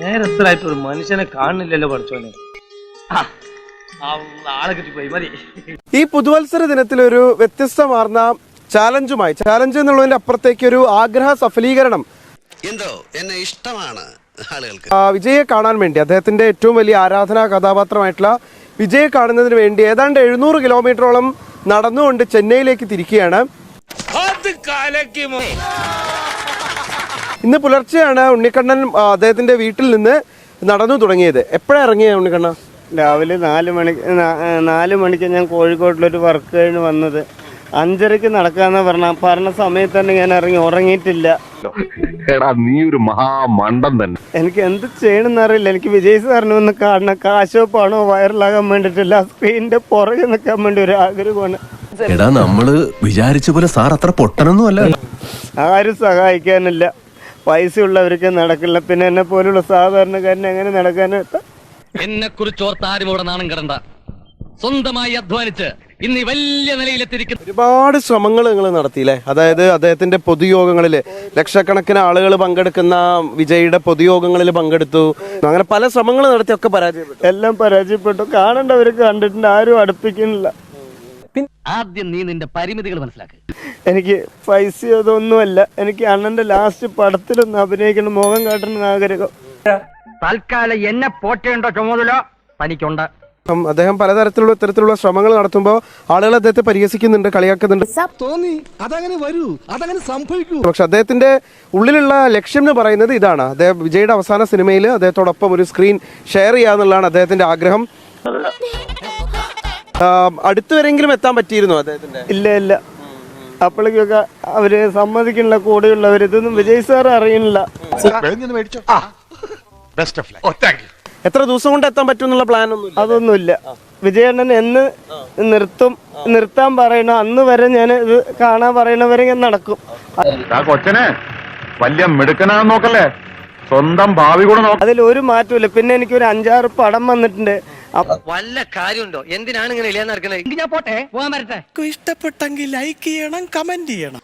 നേരത്തിലായിട്ട് ഒരു മനുഷ്യനെ കാണുന്നില്ലല്ലോ പഠിച്ചോനെ. ആളെ കിട്ടിപ്പോയി മതി. ഈ പുതുവത്സര ദിനത്തിൽ ഒരു വ്യത്യസ്തമാർന്ന ചാലഞ്ച് എന്നുള്ളതിന്റെ അപ്പുറത്തേക്ക് ഒരു ആഗ്രഹ സഫലീകരണം എന്തോ എന്നെ ഇഷ്ടമാണ് ആളുകൾക്ക്. വിജയെ കാണാൻ വേണ്ടി, അദ്ദേഹത്തിന്റെ ഏറ്റവും വലിയ ആരാധനാ കഥാപാത്രമായിട്ടുള്ള വിജയെ കാണുന്നതിന് വേണ്ടി ഏതാണ്ട് 700 കിലോമീറ്ററോളം നടന്നുകൊണ്ട് ചെന്നൈയിലേക്ക് തിരിക്കുകയാണ്. ഇന്ന് പുലർച്ചെയാണ് ഉണ്ണിക്കണ്ണൻ അദ്ദേഹത്തിന്റെ വീട്ടിൽ നിന്ന് നടന്നു തുടങ്ങിയത്. എപ്പോഴാണ് ഇറങ്ങിയത് ഉണ്ണിക്കണ്ണ? രാവിലെ 4 മണിക്ക് ഞാൻ കോഴിക്കോട്ടിലൊരു വർക്ക് കഴിഞ്ഞ് വന്നത്. 5:30 നടക്കാന്ന് പറഞ്ഞ സമയത്ത് തന്നെ ഞാൻ ഇറങ്ങി, ഉറങ്ങിയിട്ടില്ല. നീ ഒരു മഹാമണ്ടൻ തന്നെ. എനിക്ക് എന്ത് ചെയ്യണമെന്ന് അറിയില്ല. എനിക്ക് വിജയ് സാറിനെ ഒന്ന് കാണണം. കാശോ പണോ വൈറലാകാൻ വേണ്ടിയിട്ടില്ല, സ്ക്രീനിന്റെ പുറകെ നിൽക്കാൻ വേണ്ടി ഒരു ആഗ്രഹമാണ്. എടാ, നമ്മള് വിചാരിച്ച പോലെ സാർ അത്ര പൊട്ടനൊന്നും അല്ല. ആരും സഹായിക്കാനില്ല, പൈസ ഉള്ളവർക്ക് നടക്കില്ല, പിന്നെ എന്നെ പോലുള്ള സാധാരണക്കാരനെ എങ്ങനെ നടക്കാനെത്താം? എന്നെ കുറിച്ച് ഓർത്ത് ആരും ഇവിടെ നാണം കിടണ്ട. സ്വന്തമായി അധ്വാനിച്ച് ഇന്ന് വലിയ നിലയിലെത്തിയിരിക്കുന്നു. ഒരുപാട് ശ്രമങ്ങൾ നിങ്ങൾ നടത്തിയില്ലേ? അതായത് അദ്ദേഹത്തിന്റെ പൊതുയോഗങ്ങളില് ലക്ഷക്കണക്കിന് ആളുകൾ പങ്കെടുക്കുന്ന വിജയുടെ പൊതുയോഗങ്ങളിൽ പങ്കെടുത്തു. അങ്ങനെ പല ശ്രമങ്ങൾ നടത്തിയൊക്കെ പരാജയപ്പെട്ടു. എല്ലാം പരാജയപ്പെട്ടു. കാണേണ്ടവർക്ക് കണ്ടിട്ടുണ്ട്, ആരും അടുപ്പിക്കുന്നില്ല. ആദ്യം നീ നിന്റെ പരിമിതികൾ മനസ്സിലാക്കുക. എനിക്ക് പൈസ അതൊന്നുമല്ല. എനിക്ക് അണ്ണന്റെ ലാസ്റ്റ് പടത്തിലൊന്ന് അഭിനയിക്കണം, മുഖം കാട്ടണം ആഗ്രഹം. തൽക്കാലം എന്നെ പോറ്റേണ്ട ചുമതല തനിക്കുണ്ട്. അദ്ദേഹം പലതരത്തിലുള്ള ഇത്തരത്തിലുള്ള ശ്രമങ്ങൾ നടത്തുമ്പോൾ ആളുകൾ അദ്ദേഹത്തെ പരിഹസിക്കുന്നുണ്ട്, കളിയാക്കുന്നുണ്ട്. തോന്നി അതങ്ങനെ വരൂ, അതങ്ങനെ സംഭവിക്കൂ. പക്ഷെ അദ്ദേഹത്തിന്റെ ഉള്ളിലുള്ള ലക്ഷ്യം എന്ന് പറയുന്നത് ഇതാണ്. അദ്ദേഹം വിജയുടെ അവസാന സിനിമയിൽ അദ്ദേഹത്തോടൊപ്പം ഒരു സ്ക്രീൻ ഷെയർ ചെയ്യാന്നുള്ളതാണ് അദ്ദേഹത്തിന്റെ ആഗ്രഹം. അടുത്തുവരെങ്കിലും എത്താൻ പറ്റിയിരുന്നു അദ്ദേഹത്തിന്റെ? ഇല്ല. അപ്പോഴേക്കൊക്കെ അവര് സമ്മതിക്കണില്ല, കൂടെയുള്ളവർ. ഇതൊന്നും വിജയ് സാർ അറിയണില്ല. എത്ര ദിവസം കൊണ്ട് എത്താൻ പറ്റും എന്നുള്ള പ്ലാൻ ഒന്നും? അതൊന്നുമില്ല. വിജയണ്ണൻ എന്ന് നിർത്താൻ പറയണോ അന്ന് വരെ ഞാൻ ഇത് കാണാൻ പറയണവരെ ഞാൻ നടക്കും. കൊച്ചനെ വലിയ മിടുക്കനാന്ന് നോക്കല്ലേ, സ്വന്തം ഭാവി കൂടെ നോക്ക. അതിൽ ഒരു മാറ്റമില്ല. പിന്നെ എനിക്കൊരു 5-6 പടം വന്നിട്ടുണ്ട്. വല്ല കാര്യമുണ്ടോ? എന്തിനാണ് ഇങ്ങനെ ഇല്ലാന്ന് നടക്കുന്നത്? ഞാൻ പോട്ടെ, പോകാൻ വരട്ടെ. ഇഷ്ടപ്പെട്ടെങ്കിൽ ലൈക്ക് ചെയ്യണം, കമന്റ് ചെയ്യണം.